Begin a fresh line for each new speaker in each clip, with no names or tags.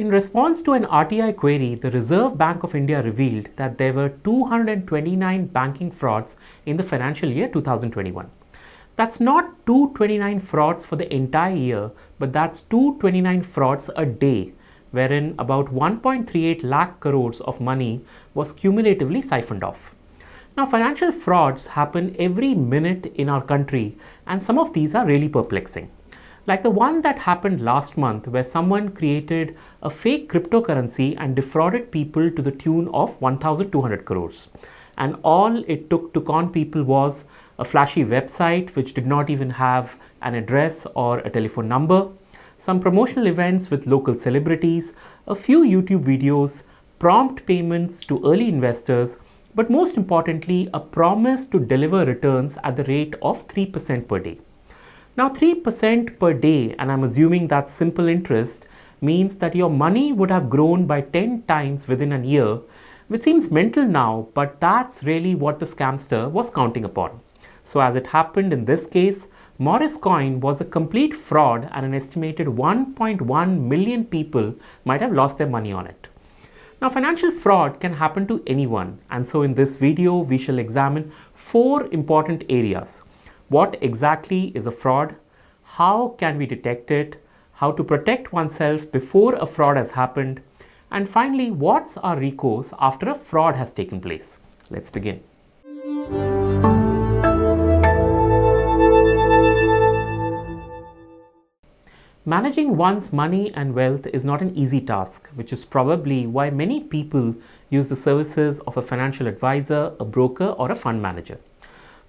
In response to an RTI query, the Reserve Bank of India revealed that there were 229 banking frauds in the financial year 2021. That's not 229 frauds for the entire year, but that's 229 frauds a day, wherein about 1.38 lakh crores of money was cumulatively siphoned off. Now, financial frauds happen every minute in our country, and some of these are really perplexing. Like the one that happened last month, where someone created a fake cryptocurrency and defrauded people to the tune of 1,200 crores. And all it took to con people was a flashy website which did not even have an address or a telephone number, some promotional events with local celebrities, a few YouTube videos, prompt payments to early investors, but most importantly, a promise to deliver returns at the rate of 3% per day. Now, 3% per day, and I'm assuming that's simple interest, means that your money would have grown by 10 times within a year, which seems mental now, but that's really what the scamster was counting upon. So as it happened in this case, Morris Coin was a complete fraud and an estimated 1.1 million people might have lost their money on it. Now, financial fraud can happen to anyone, and so in this video, we shall examine 4 important areas. What exactly is a fraud? How can we detect it? How to protect oneself before a fraud has happened? And finally, what's our recourse after a fraud has taken place? Let's begin. Managing one's money and wealth is not an easy task, which is probably why many people use the services of a financial advisor, a broker, or a fund manager.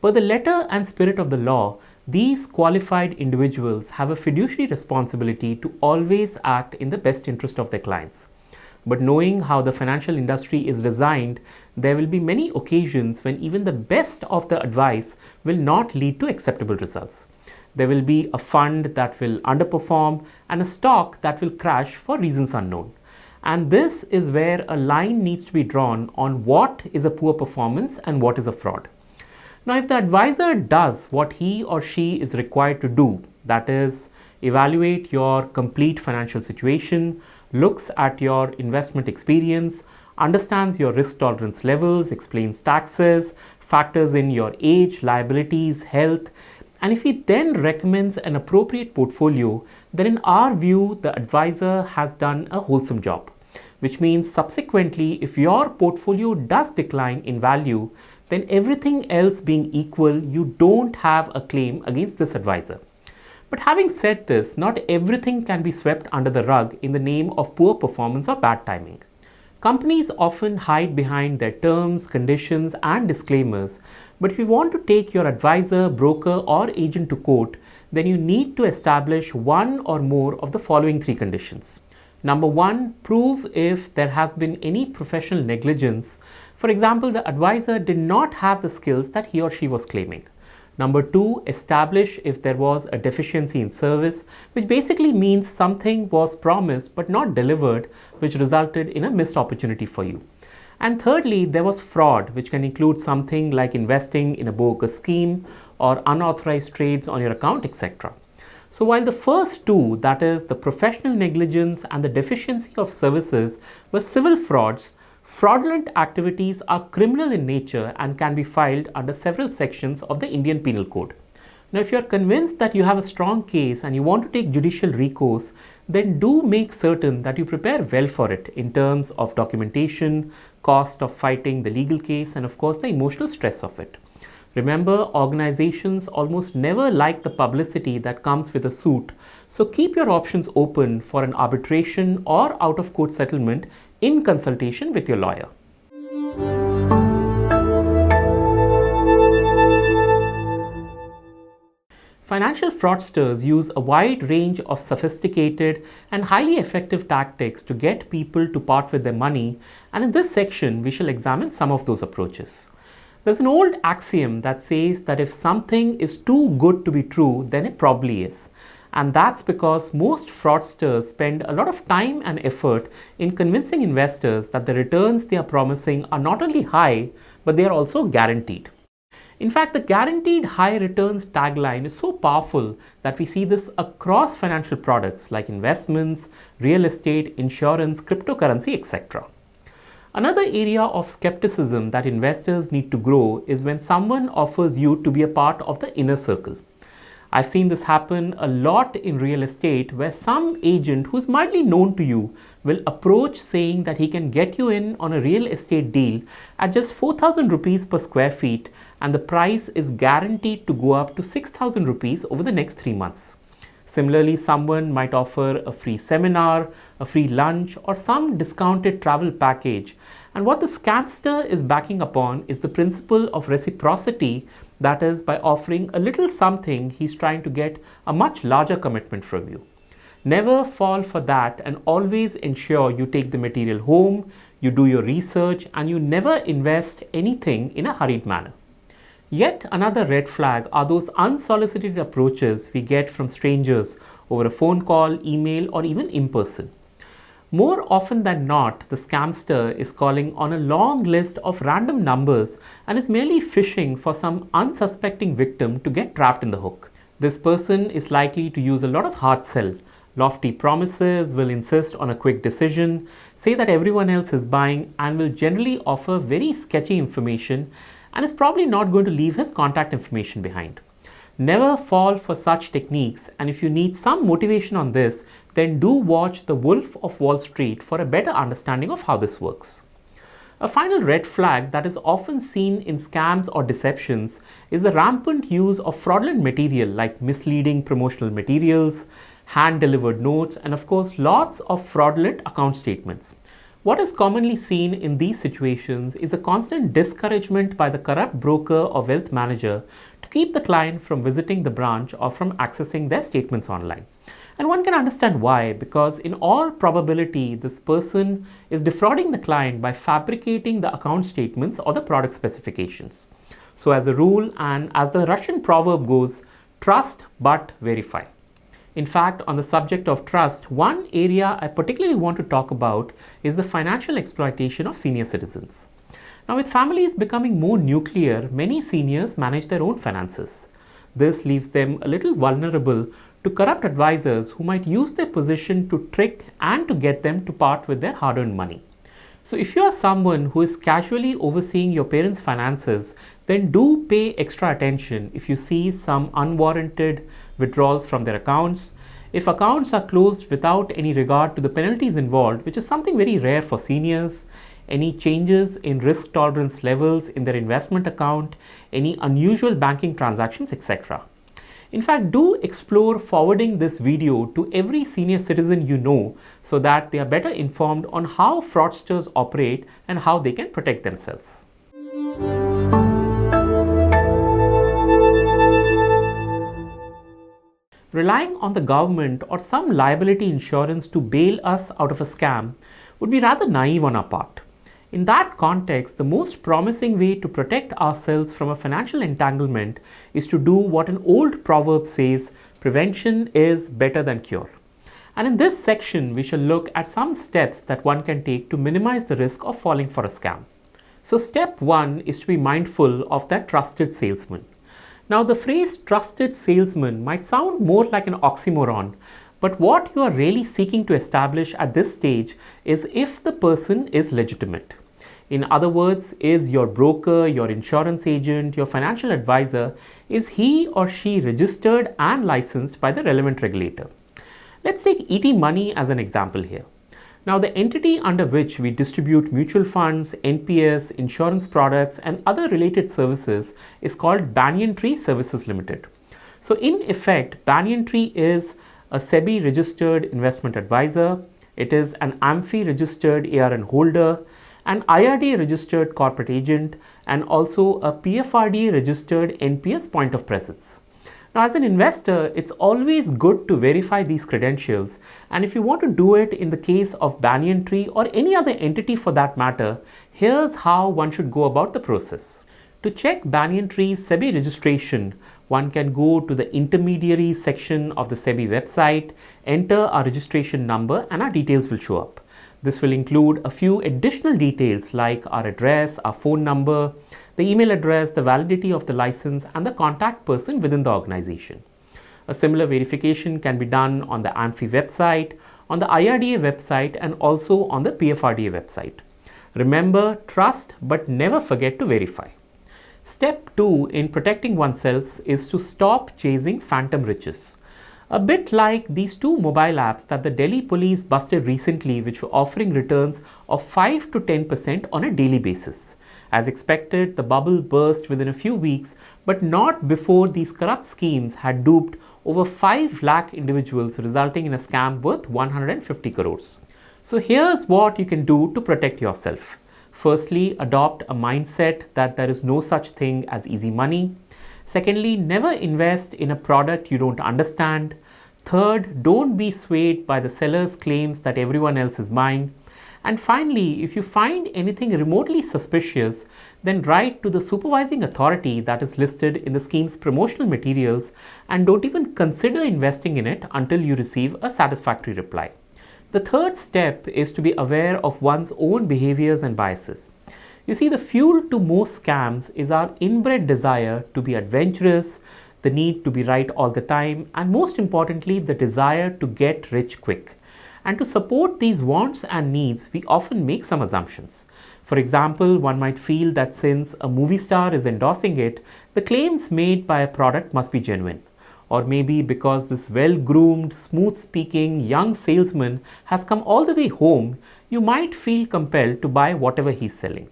Per the letter and spirit of the law, these qualified individuals have a fiduciary responsibility to always act in the best interest of their clients. But knowing how the financial industry is designed, there will be many occasions when even the best of the advice will not lead to acceptable results. There will be a fund that will underperform and a stock that will crash for reasons unknown. And this is where a line needs to be drawn on what is a poor performance and what is a fraud. Now, if the advisor does what he or she is required to do, that is, evaluate your complete financial situation, looks at your investment experience, understands your risk tolerance levels, explains taxes, factors in your age, liabilities, health, and if he then recommends an appropriate portfolio, then in our view, the advisor has done a wholesome job. Which means subsequently, if your portfolio does decline in value, then everything else being equal, you don't have a claim against this advisor. But having said this, not everything can be swept under the rug in the name of poor performance or bad timing. Companies often hide behind their terms, conditions, and disclaimers, but if you want to take your advisor, broker, or agent to court, then you need to establish one or more of the following 3 conditions. Number 1, prove if there has been any professional negligence. For example, the advisor did not have the skills that he or she was claiming. Number 2, establish if there was a deficiency in service, which basically means something was promised but not delivered, which resulted in a missed opportunity for you. And thirdly, there was fraud, which can include something like investing in a bogus scheme or unauthorized trades on your account, etc. So while the first 2, that is the professional negligence and the deficiency of services, were civil frauds, fraudulent activities are criminal in nature and can be filed under several sections of the Indian Penal Code. Now, if you are convinced that you have a strong case and you want to take judicial recourse, then do make certain that you prepare well for it in terms of documentation, cost of fighting the legal case, and of course the emotional stress of it. Remember, organizations almost never like the publicity that comes with a suit, so keep your options open for an arbitration or out-of-court settlement in consultation with your lawyer. Financial fraudsters use a wide range of sophisticated and highly effective tactics to get people to part with their money, and in this section, we shall examine some of those approaches. There's an old axiom that says that if something is too good to be true, then it probably is. And that's because most fraudsters spend a lot of time and effort in convincing investors that the returns they are promising are not only high, but they are also guaranteed. In fact, the guaranteed high returns tagline is so powerful that we see this across financial products like investments, real estate, insurance, cryptocurrency, etc. Another area of skepticism that investors need to grow is when someone offers you to be a part of the inner circle. I've seen this happen a lot in real estate where some agent who's mildly known to you will approach saying that he can get you in on a real estate deal at just 4,000 rupees per square feet and the price is guaranteed to go up to 6,000 rupees over the next 3 months. Similarly, someone might offer a free seminar, a free lunch, or some discounted travel package. And what the scamster is backing upon is the principle of reciprocity, that is, by offering a little something, he's trying to get a much larger commitment from you. Never fall for that and always ensure you take the material home, you do your research, and you never invest anything in a hurried manner. Yet another red flag are those unsolicited approaches we get from strangers over a phone call, email, or even in person. More often than not, the scamster is calling on a long list of random numbers and is merely fishing for some unsuspecting victim to get trapped in the hook. This person is likely to use a lot of hard sell, lofty promises, will insist on a quick decision, say that everyone else is buying, and will generally offer very sketchy information and is probably not going to leave his contact information behind. Never fall for such techniques, and if you need some motivation on this, then do watch The Wolf of Wall Street for a better understanding of how this works. A final red flag that is often seen in scams or deceptions is the rampant use of fraudulent material like misleading promotional materials, hand-delivered notes, and of course lots of fraudulent account statements. What is commonly seen in these situations is a constant discouragement by the corrupt broker or wealth manager to keep the client from visiting the branch or from accessing their statements online. And one can understand why, because in all probability, this person is defrauding the client by fabricating the account statements or the product specifications. So as a rule, and as the Russian proverb goes, trust but verify. In fact, on the subject of trust, one area I particularly want to talk about is the financial exploitation of senior citizens. Now, with families becoming more nuclear, many seniors manage their own finances. This leaves them a little vulnerable to corrupt advisors who might use their position to trick and to get them to part with their hard-earned money. So if you are someone who is casually overseeing your parents' finances, then do pay extra attention if you see some unwarranted withdrawals from their accounts. If accounts are closed without any regard to the penalties involved, which is something very rare for seniors, any changes in risk tolerance levels in their investment account, any unusual banking transactions, etc. In fact, do explore forwarding this video to every senior citizen you know so that they are better informed on how fraudsters operate and how they can protect themselves. Relying on the government or some liability insurance to bail us out of a scam would be rather naive on our part. In that context, the most promising way to protect ourselves from a financial entanglement is to do what an old proverb says, prevention is better than cure. And in this section, we shall look at some steps that one can take to minimize the risk of falling for a scam. So step 1 is to be mindful of that trusted salesman. Now, the phrase trusted salesman might sound more like an oxymoron, but what you are really seeking to establish at this stage is if the person is legitimate. In other words, is your broker, your insurance agent, your financial advisor, is he or she registered and licensed by the relevant regulator? Let's take ET Money as an example here. Now, the entity under which we distribute mutual funds, NPS, insurance products, and other related services is called Banyan Tree Services Limited. So, in effect, Banyan Tree is a SEBI registered investment advisor. It is an AMFI registered ARN holder, an IRDA registered corporate agent, and also a PFRDA registered NPS point of presence. Now, as an investor, it's always good to verify these credentials, and if you want to do it in the case of Banyan Tree or any other entity for that matter, here's how one should go about the process. To check Banyan Tree's SEBI registration, one can go to the intermediaries section of the SEBI website, enter our registration number, and our details will show up. This will include a few additional details like our address, our phone number, the email address, the validity of the license, and the contact person within the organization. A similar verification can be done on the AMFI website, on the IRDA website, and also on the PFRDA website. Remember, trust but never forget to verify. Step 2 in protecting oneself is to stop chasing phantom riches. A bit like these two mobile apps that the Delhi police busted recently, which were offering returns of 5 to 10% on a daily basis. As expected, the bubble burst within a few weeks, but not before these corrupt schemes had duped over 5 lakh individuals, resulting in a scam worth 150 crores. So here's what you can do to protect yourself. Firstly, adopt a mindset that there is no such thing as easy money. Secondly, never invest in a product you don't understand. Third, don't be swayed by the seller's claims that everyone else is buying. And finally, if you find anything remotely suspicious, then write to the supervising authority that is listed in the scheme's promotional materials and don't even consider investing in it until you receive a satisfactory reply. The third step is to be aware of one's own behaviors and biases. You see, the fuel to most scams is our inbred desire to be adventurous, the need to be right all the time, and most importantly, the desire to get rich quick. And to support these wants and needs, we often make some assumptions. For example, one might feel that since a movie star is endorsing it, the claims made by a product must be genuine. Or maybe because this well-groomed, smooth-speaking young salesman has come all the way home, you might feel compelled to buy whatever he's selling.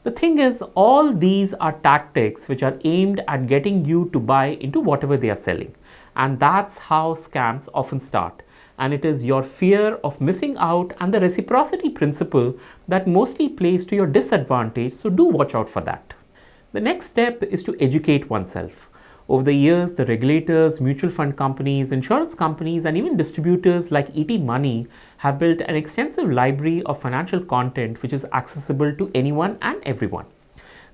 The thing is, all these are tactics which are aimed at getting you to buy into whatever they are selling. And that's how scams often start. And it is your fear of missing out and the reciprocity principle that mostly plays to your disadvantage, so do watch out for that. The next step is to educate oneself. Over the years, the regulators, mutual fund companies, insurance companies, and even distributors like ET Money have built an extensive library of financial content which is accessible to anyone and everyone.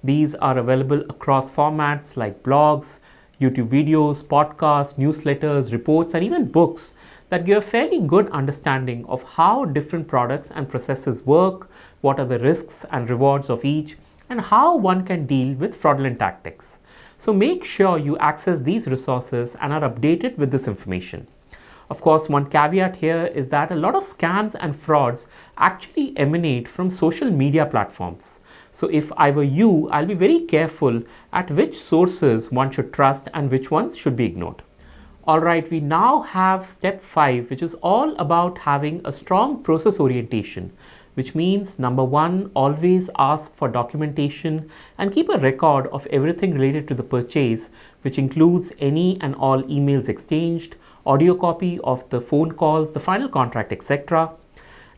These are available across formats like blogs, YouTube videos, podcasts, newsletters, reports, and even books that give a fairly good understanding of how different products and processes work, what are the risks and rewards of each, and how one can deal with fraudulent tactics. So make sure you access these resources and are updated with this information. Of course, one caveat here is that a lot of scams and frauds actually emanate from social media platforms. So if I were you, I'll be very careful at which sources one should trust and which ones should be ignored. Alright, we now have step 5, which is all about having a strong process orientation, which means number 1, always ask for documentation and keep a record of everything related to the purchase, which includes any and all emails exchanged, audio copy of the phone calls, the final contract, etc.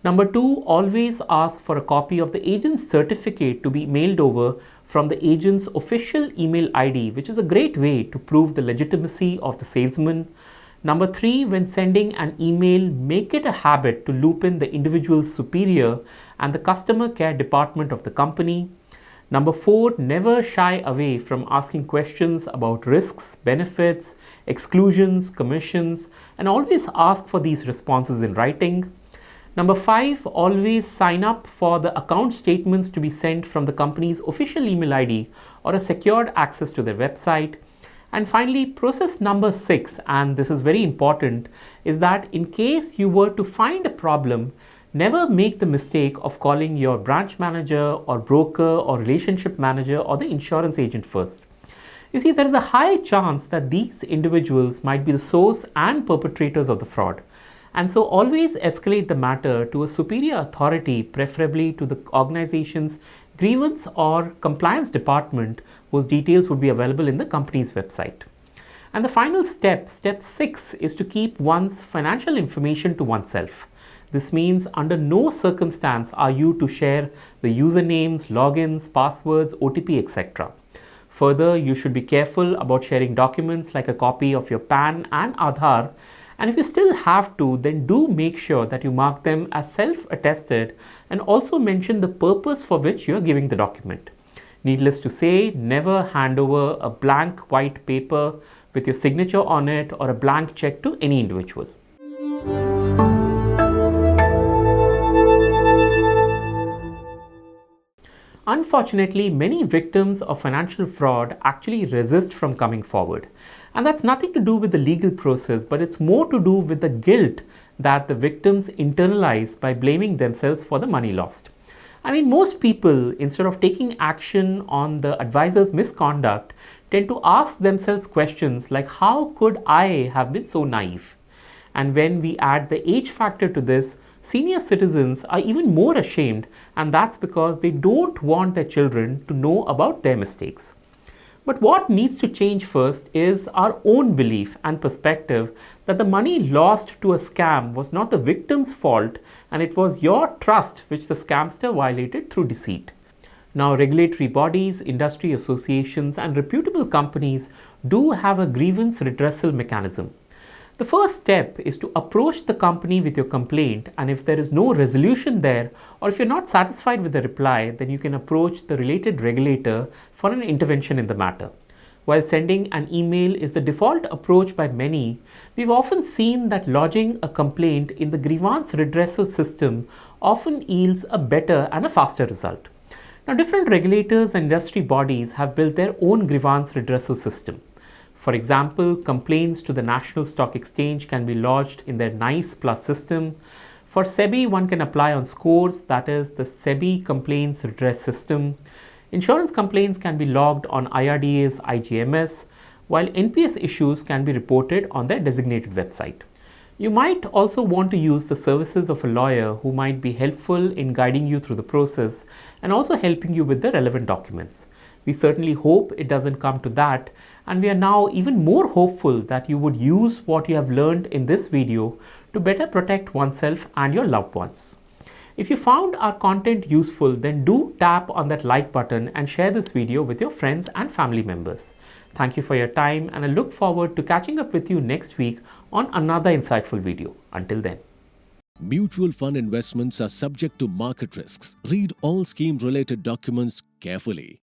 Number 2, always ask for a copy of the agent's certificate to be mailed over from the agent's official email ID, which is a great way to prove the legitimacy of the salesman. Number 3, when sending an email, make it a habit to loop in the individual's superior and the customer care department of the company. Number 4, never shy away from asking questions about risks, benefits, exclusions, commissions, and always ask for these responses in writing. Number 5, always sign up for the account statements to be sent from the company's official email ID or a secured access to their website. And finally, process number 6, and this is very important, is that in case you were to find a problem, never make the mistake of calling your branch manager or broker or relationship manager or the insurance agent first. You see, there is a high chance that these individuals might be the source and perpetrators of the fraud. And so always escalate the matter to a superior authority, preferably to the organization's grievance or compliance department, whose details would be available in the company's website. And the final step, step 6, is to keep one's financial information to oneself. This means under no circumstance are you to share the usernames, logins, passwords, OTP, etc. Further, you should be careful about sharing documents like a copy of your PAN and Aadhaar. And if you still have to, then do make sure that you mark them as self-attested and also mention the purpose for which you are giving the document. Needless to say, never hand over a blank white paper with your signature on it or a blank check to any individual. Unfortunately, many victims of financial fraud actually resist from coming forward. And that's nothing to do with the legal process, but it's more to do with the guilt that the victims internalize by blaming themselves for the money lost. I mean, most people, instead of taking action on the advisor's misconduct, tend to ask themselves questions like, how could I have been so naive? And when we add the age factor to this, senior citizens are even more ashamed, and that's because they don't want their children to know about their mistakes. But what needs to change first is our own belief and perspective that the money lost to a scam was not the victim's fault, and it was your trust which the scamster violated through deceit. Now, regulatory bodies, industry associations, and reputable companies do have a grievance redressal mechanism. The first step is to approach the company with your complaint, and if there is no resolution there, or if you're not satisfied with the reply, then you can approach the related regulator for an intervention in the matter. While sending an email is the default approach by many, we've often seen that lodging a complaint in the grievance redressal system often yields a better and a faster result. Now, different regulators and industry bodies have built their own grievance redressal system. For example, complaints to the National Stock Exchange can be lodged in their NICE Plus system. For SEBI, one can apply on SCORES, that is the SEBI Complaints Redress System. Insurance complaints can be logged on IRDA's IGMS, while NPS issues can be reported on their designated website. You might also want to use the services of a lawyer who might be helpful in guiding you through the process and also helping you with the relevant documents. We certainly hope it doesn't come to that, and we are now even more hopeful that you would use what you have learned in this video to better protect oneself and your loved ones. If you found our content useful, then do tap on that like button and share this video with your friends and family members. Thank you for your time, and I look forward to catching up with you next week on another insightful video. Until then.
Mutual fund investments are subject to market risks. Read all scheme-related documents carefully.